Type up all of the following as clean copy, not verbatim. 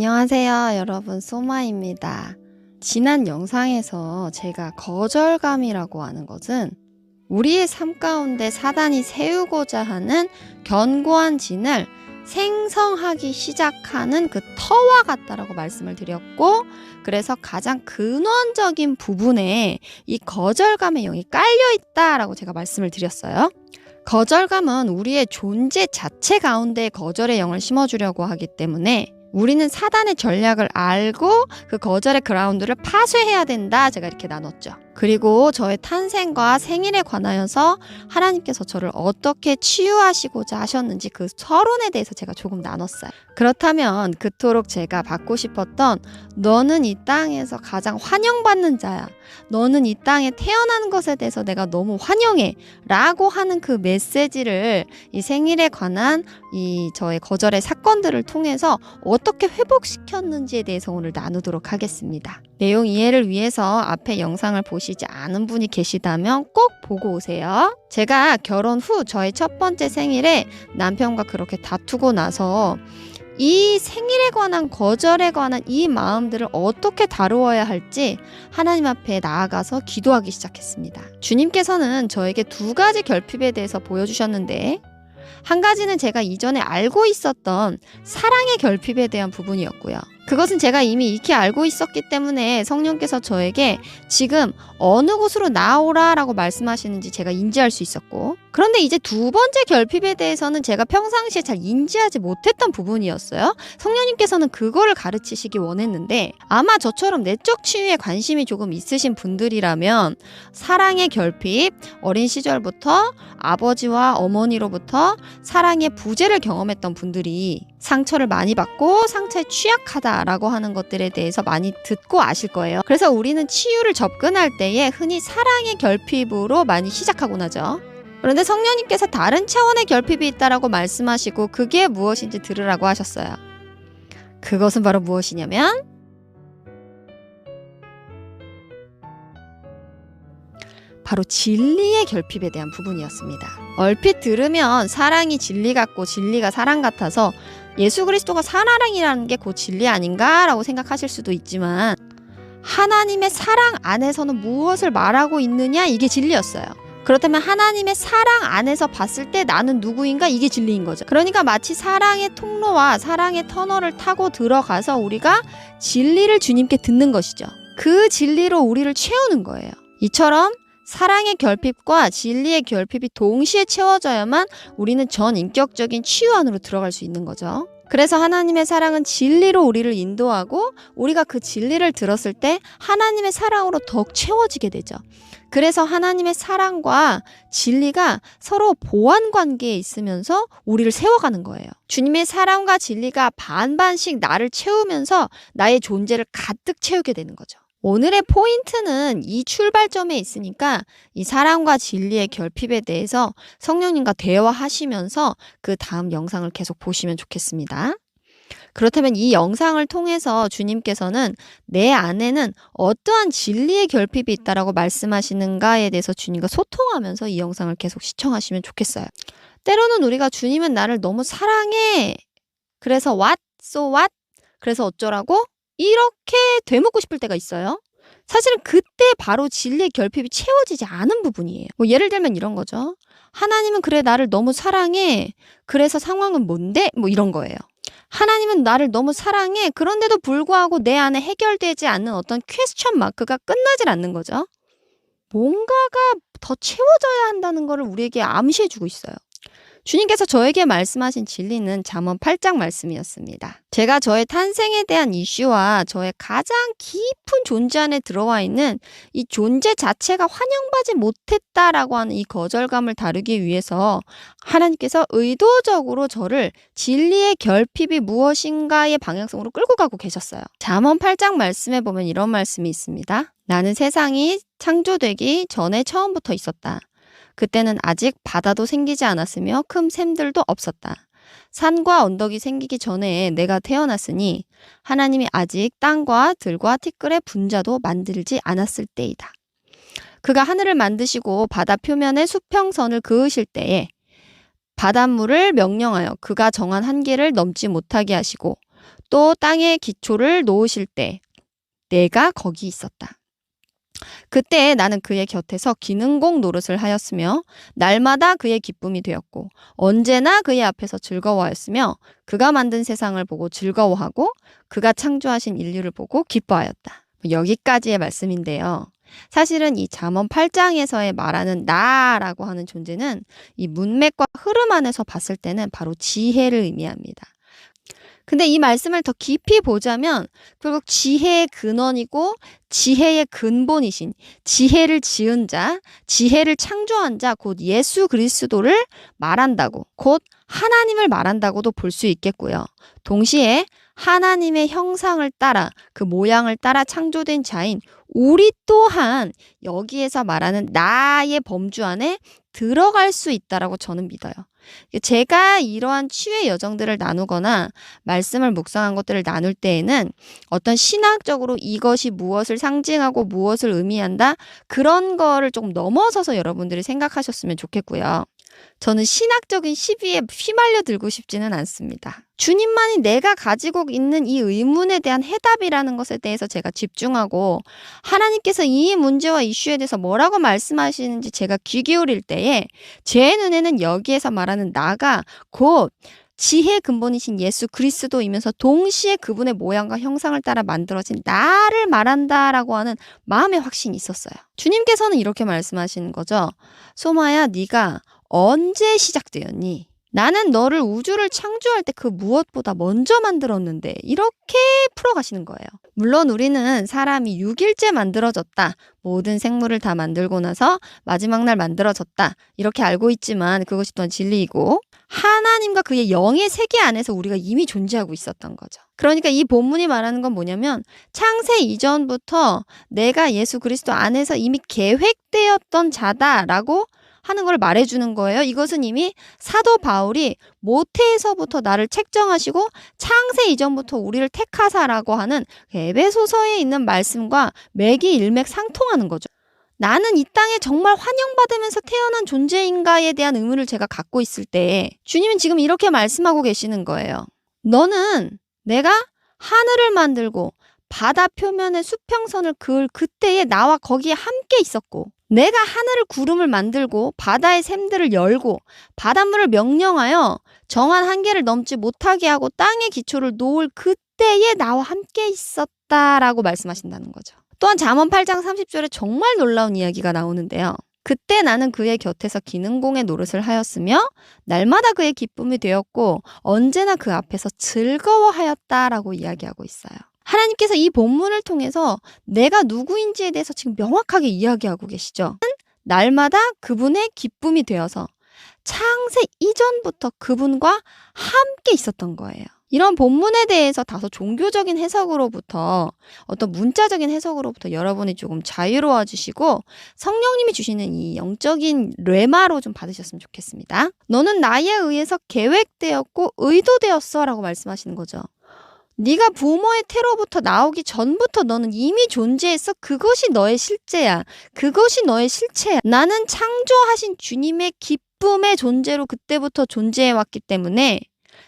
안녕하세요, 여러분. 소마입니다. 지난 영상에서 제가 거절감이라고 하는 것은 우리의 삶 가운데 사단이 세우고자 하는 견고한 진을 생성하기 시작하는 그 터와 같다라고 말씀을 드렸고, 그래서 가장 근원적인 부분에 이 거절감의 영이 깔려 있다라고 제가 말씀을 드렸어요. 거절감은 우리의 존재 자체 가운데 거절의 영을 심어주려고 하기 때문에 우리는 사단의 전략을 알고 그 거절의 그라운드를 파쇄해야 된다, 제가 이렇게 나눴죠. 그리고 저의 탄생과 생일에 관하여서 하나님께서 저를 어떻게 치유하시고자 하셨는지 그 서론에 대해서 제가 조금 나눴어요. 그렇다면 그토록 제가 받고 싶었던 너는 이 땅에서 가장 환영받는 자야, 너는 이 땅에 태어난 것에 대해서 내가 너무 환영해 라고 하는 그 메시지를 이 생일에 관한 이 저의 거절의 사건들을 통해서 어떻게 회복시켰는지에 대해서 오늘 나누도록 하겠습니다. 내용 이해를 위해서 앞에 영상을 보시지 않은 분이 계시다면 꼭 보고 오세요. 제가 결혼 후 저의 첫 번째 생일에 남편과 그렇게 다투고 나서 이 생일에 관한 거절에 관한 이 마음들을 어떻게 다루어야 할지 하나님 앞에 나아가서 기도하기 시작했습니다. 주님께서는 저에게 두 가지 결핍에 대해서 보여주셨는데, 한 가지는 제가 이전에 알고 있었던 사랑의 결핍에 대한 부분이었고요. 그것은 제가 이미 익히 알고 있었기 때문에 성령께서 저에게 지금 어느 곳으로 나오라 라고 말씀하시는지 제가 인지할 수 있었고, 그런데 이제 두 번째 결핍에 대해서는 제가 평상시에 잘 인지하지 못했던 부분이었어요. 성령님께서는 그거를 가르치시기 원했는데, 아마 저처럼 내적 치유에 관심이 조금 있으신 분들이라면 사랑의 결핍, 어린 시절부터 아버지와 어머니로부터 사랑의 부재를 경험했던 분들이 상처를 많이 받고 상처에 취약하다라고 하는 것들에 대해서 많이 듣고 아실 거예요. 그래서 우리는 치유를 접근할 때에 흔히 사랑의 결핍으로 많이 시작하곤 하죠. 그런데 성령님께서 다른 차원의 결핍이 있다라고 말씀하시고 그게 무엇인지 들으라고 하셨어요. 그것은 바로 무엇이냐면 바로 진리의 결핍에 대한 부분이었습니다. 얼핏 들으면 사랑이 진리 같고 진리가 사랑 같아서 예수 그리스도가 사랑이라는 게 곧 진리 아닌가라고 생각하실 수도 있지만, 하나님의 사랑 안에서는 무엇을 말하고 있느냐, 이게 진리였어요. 그렇다면 하나님의 사랑 안에서 봤을 때 나는 누구인가, 이게 진리인 거죠. 그러니까 마치 사랑의 통로와 사랑의 터널을 타고 들어가서 우리가 진리를 주님께 듣는 것이죠. 그 진리로 우리를 채우는 거예요. 이처럼 사랑의 결핍과 진리의 결핍이 동시에 채워져야만 우리는 전인격적인 치유 안으로 들어갈 수 있는 거죠. 그래서 하나님의 사랑은 진리로 우리를 인도하고 우리가 그 진리를 들었을 때 하나님의 사랑으로 더욱 채워지게 되죠. 그래서 하나님의 사랑과 진리가 서로 보완 관계에 있으면서 우리를 세워가는 거예요. 주님의 사랑과 진리가 반반씩 나를 채우면서 나의 존재를 가득 채우게 되는 거죠. 오늘의 포인트는 이 출발점에 있으니까 이 사랑과 진리의 결핍에 대해서 성령님과 대화하시면서 그 다음 영상을 계속 보시면 좋겠습니다. 그렇다면 이 영상을 통해서 주님께서는 내 안에는 어떠한 진리의 결핍이 있다라고 말씀하시는가에 대해서 주님과 소통하면서 이 영상을 계속 시청하시면 좋겠어요. 때로는 우리가 주님은 나를 너무 사랑해, 그래서 what? So what? 그래서 어쩌라고? 이렇게 되묻고 싶을 때가 있어요. 사실은 그때 바로 진리의 결핍이 채워지지 않은 부분이에요. 예를 들면 이런 거죠. 하나님은 그래 나를 너무 사랑해, 그래서 상황은 뭔데? 이런 거예요. 하나님은 나를 너무 사랑해, 그런데도 불구하고 내 안에 해결되지 않는 어떤 퀘스천 마크가 끝나질 않는 거죠. 뭔가가 더 채워져야 한다는 것을 우리에게 암시해주고 있어요. 주님께서 저에게 말씀하신 진리는 잠언 8장 말씀이었습니다. 제가 저의 탄생에 대한 이슈와 저의 가장 깊은 존재 안에 들어와 있는 이 존재 자체가 환영받지 못했다라고 하는 이 거절감을 다루기 위해서 하나님께서 의도적으로 저를 진리의 결핍이 무엇인가의 방향성으로 끌고 가고 계셨어요. 잠언 8장 말씀에 보면 이런 말씀이 있습니다. 나는 세상이 창조되기 전에 처음부터 있었다. 그때는 아직 바다도 생기지 않았으며 큰 샘들도 없었다. 산과 언덕이 생기기 전에 내가 태어났으니 하나님이 아직 땅과 들과 티끌의 분자도 만들지 않았을 때이다. 그가 하늘을 만드시고 바다 표면에 수평선을 그으실 때에 바닷물을 명령하여 그가 정한 한계를 넘지 못하게 하시고 또 땅에 기초를 놓으실 때 내가 거기 있었다. 그때 나는 그의 곁에서 기능공 노릇을 하였으며 날마다 그의 기쁨이 되었고 언제나 그의 앞에서 즐거워하였으며 그가 만든 세상을 보고 즐거워하고 그가 창조하신 인류를 보고 기뻐하였다. 여기까지의 말씀인데요. 사실은 이 잠언 8장에서의 말하는 나라고 하는 존재는 이 문맥과 흐름 안에서 봤을 때는 바로 지혜를 의미합니다. 근데 이 말씀을 더 깊이 보자면 결국 지혜의 근원이고 지혜의 근본이신 지혜를 지은 자, 지혜를 창조한 자, 곧 예수 그리스도를 말한다고, 곧 하나님을 말한다고도 볼 수 있겠고요. 동시에 하나님의 형상을 따라 그 모양을 따라 창조된 자인 우리 또한 여기에서 말하는 나의 범주 안에 들어갈 수 있다라고 저는 믿어요. 제가 이러한 치유의 여정들을 나누거나 말씀을 묵상한 것들을 나눌 때에는 어떤 신학적으로 이것이 무엇을 상징하고 무엇을 의미한다 그런 거를 조금 넘어서서 여러분들이 생각하셨으면 좋겠고요. 저는 신학적인 시비에 휘말려 들고 싶지는 않습니다. 주님만이 내가 가지고 있는 이 의문에 대한 해답이라는 것에 대해서 제가 집중하고 하나님께서 이 문제와 이슈에 대해서 뭐라고 말씀하시는지 제가 귀 기울일 때에 제 눈에는 여기에서 말하는 나가 곧 지혜의 근본이신 예수 그리스도이면서 동시에 그분의 모양과 형상을 따라 만들어진 나를 말한다라고 하는 마음의 확신이 있었어요. 주님께서는 이렇게 말씀하시는 거죠. 소마야, 네가 언제 시작되었니? 나는 너를 우주를 창조할 때 그 무엇보다 먼저 만들었는데 이렇게 풀어가시는 거예요. 물론 우리는 사람이 6일째 만들어졌다. 모든 생물을 다 만들고 나서 마지막 날 만들어졌다. 이렇게 알고 있지만 그것이 또한 진리이고 하나님과 그의 영의 세계 안에서 우리가 이미 존재하고 있었던 거죠. 그러니까 이 본문이 말하는 건 뭐냐면 창세 이전부터 내가 예수 그리스도 안에서 이미 계획되었던 자다라고 하는 걸 말해주는 거예요. 이것은 이미 사도 바울이 모태에서부터 나를 책정하시고 창세 이전부터 우리를 택하사라고 하는 에베소서에 있는 말씀과 맥이 일맥상통하는 거죠. 나는 이 땅에 정말 환영받으면서 태어난 존재인가에 대한 의문을 제가 갖고 있을 때 주님은 지금 이렇게 말씀하고 계시는 거예요. 너는 내가 하늘을 만들고 바다 표면에 수평선을 그을 그때에 나와 거기에 함께 있었고 내가 하늘을 구름을 만들고 바다의 샘들을 열고 바닷물을 명령하여 정한 한계를 넘지 못하게 하고 땅의 기초를 놓을 그때에 나와 함께 있었다라고 말씀하신다는 거죠. 또한 잠언 8장 30절에 정말 놀라운 이야기가 나오는데요. 그때 나는 그의 곁에서 기능공의 노릇을 하였으며 날마다 그의 기쁨이 되었고 언제나 그 앞에서 즐거워하였다라고 이야기하고 있어요. 하나님께서 이 본문을 통해서 내가 누구인지에 대해서 지금 명확하게 이야기하고 계시죠. 날마다 그분의 기쁨이 되어서 창세 이전부터 그분과 함께 있었던 거예요. 이런 본문에 대해서 다소 종교적인 해석으로부터 어떤 문자적인 해석으로부터 여러분이 조금 자유로워 주시고 성령님이 주시는 이 영적인 뢰마로 좀 받으셨으면 좋겠습니다. 너는 나에 의해서 계획되었고 의도되었어 라고 말씀하시는 거죠. 네가 부모의 태로부터 나오기 전부터 너는 이미 존재했어. 그것이 너의 실제야. 그것이 너의 실체야. 나는 창조하신 주님의 기쁨의 존재로 그때부터 존재해왔기 때문에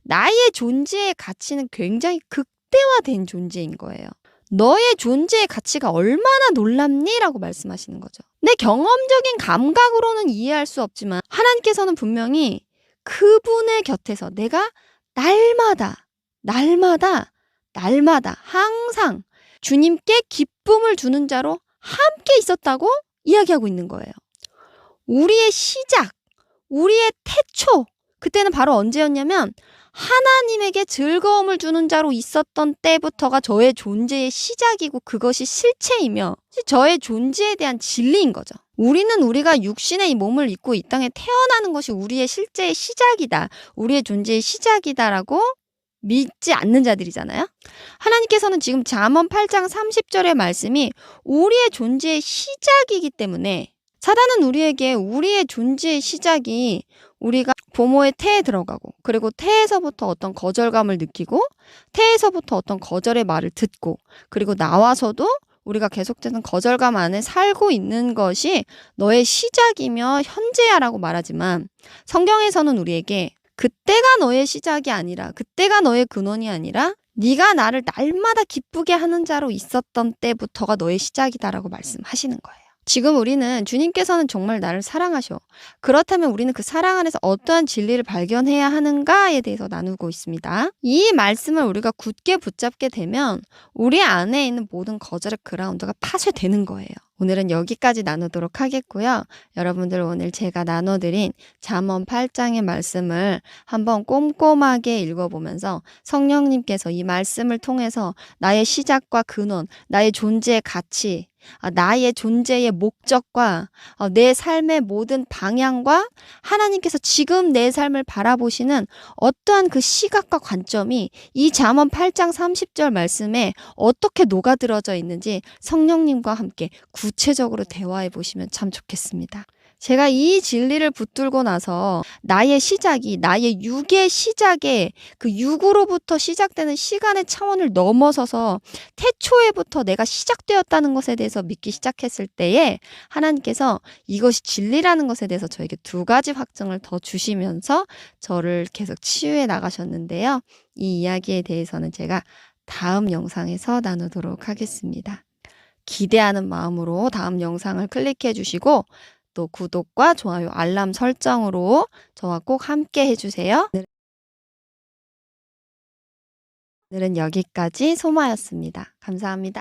나의 존재의 가치는 굉장히 극대화된 존재인 거예요. 너의 존재의 가치가 얼마나 놀랍니? 라고 말씀하시는 거죠. 내 경험적인 감각으로는 이해할 수 없지만 하나님께서는 분명히 그분의 곁에서 내가 날마다 항상 주님께 기쁨을 주는 자로 함께 있었다고 이야기하고 있는 거예요. 우리의 시작, 우리의 태초, 그때는 바로 언제였냐면 하나님에게 즐거움을 주는 자로 있었던 때부터가 저의 존재의 시작이고 그것이 실체이며 저의 존재에 대한 진리인 거죠. 우리는 우리가 육신의 이 몸을 입고 이 땅에 태어나는 것이 우리의 실제의 시작이다. 우리의 존재의 시작이다라고 믿지 않는 자들이잖아요. 하나님께서는 지금 잠언 8장 30절의 말씀이 우리의 존재의 시작이기 때문에 사단은 우리에게 우리의 존재의 시작이 우리가 부모의 태에 들어가고 그리고 태에서부터 어떤 거절감을 느끼고 태에서부터 어떤 거절의 말을 듣고 그리고 나와서도 우리가 계속되는 거절감 안에 살고 있는 것이 너의 시작이며 현재야라고 말하지만 성경에서는 우리에게 그때가 너의 시작이 아니라 그때가 너의 근원이 아니라 네가 나를 날마다 기쁘게 하는 자로 있었던 때부터가 너의 시작이다라고 말씀하시는 거예요. 지금 우리는 주님께서는 정말 나를 사랑하셔. 그렇다면 우리는 그 사랑 안에서 어떠한 진리를 발견해야 하는가에 대해서 나누고 있습니다. 이 말씀을 우리가 굳게 붙잡게 되면 우리 안에 있는 모든 거절의 그라운드가 파쇄되는 거예요. 오늘은 여기까지 나누도록 하겠고요. 여러분들 오늘 제가 나눠드린 잠언 8장의 말씀을 한번 꼼꼼하게 읽어보면서 성령님께서 이 말씀을 통해서 나의 시작과 근원, 나의 존재의 가치, 나의 존재의 목적과 내 삶의 모든 방향과 하나님께서 지금 내 삶을 바라보시는 어떠한 그 시각과 관점이 이 잠언 8장 30절 말씀에 어떻게 녹아들어져 있는지 성령님과 함께 구체적으로 대화해 보시면 참 좋겠습니다. 제가 이 진리를 붙들고 나서 나의 시작이 나의 육의 시작에 그 육으로부터 시작되는 시간의 차원을 넘어서서 태초에부터 내가 시작되었다는 것에 대해서 믿기 시작했을 때에 하나님께서 이것이 진리라는 것에 대해서 저에게 2가지 확증을 더 주시면서 저를 계속 치유해 나가셨는데요. 이 이야기에 대해서는 제가 다음 영상에서 나누도록 하겠습니다. 기대하는 마음으로 다음 영상을 클릭해 주시고 또 구독과 좋아요, 알람 설정으로 저와 꼭 함께 해주세요. 오늘은 여기까지 소마였습니다. 감사합니다.